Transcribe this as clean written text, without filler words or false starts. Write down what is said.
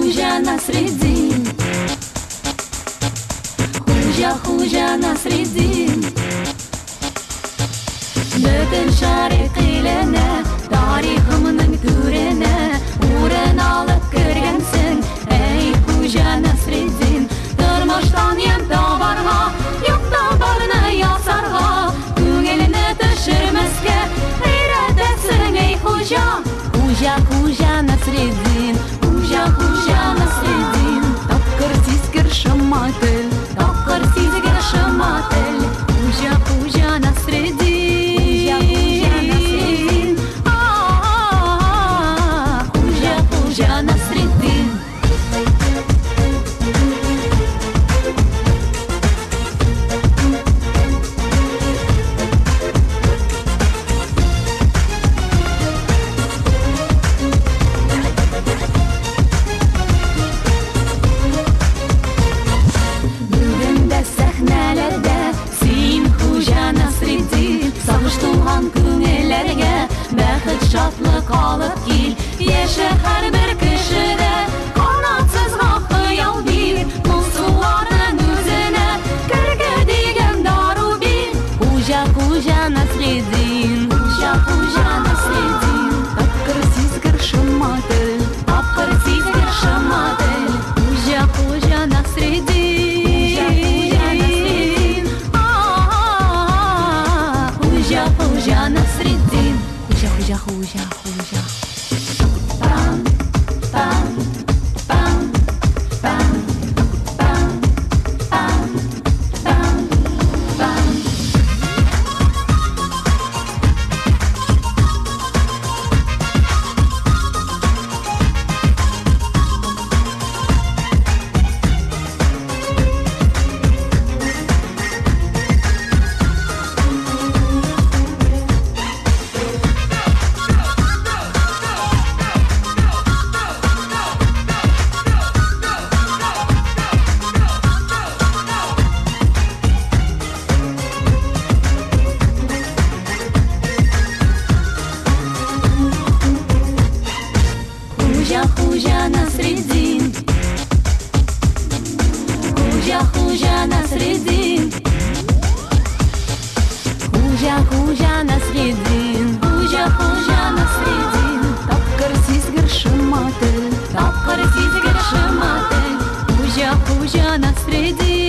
Хужа Насреддин, Хужа Насреддин. Бүтін шарик иліне, тарихымның түріне, урын алып көргенсің, ей Хужа Насреддин. Тұрмыштан ем табарға, юқта барны ясарға, көңіліні түшірмеске, үйретесің, ей Хужа. Хужа Насреддин, Хужа Насреддин. Тапқыр сизгір шыматыл, тапқыр сизгір шыматыл, Хужа Насреддин. Хужа Насреддин. Бүгінде сәхнелерде сен Хужа Насреддин. Сағыш туған көңілерге бәхет шатлық алып кел. Еші әр бір кішіде қанатсызға қиял бер. Мұңсулардың өзіне кірге деген дару бер. Хужа Насреддин, Хужа Насреддин. Тапқыр сизгір шыматыл, тапқыр сизгір шыматыл, Хужа Насреддин. Хужа Насреддин. Хужа. Пам, пам, пам, пам, пам, пам, пам, пам. Хужа Насреддин, Хужа Насреддин. Хужа Насреддин, Хужа Насреддин. Тапқыр сизгір шыматыл, тапқыр сизгір шыматыл, Хужа Насреддин.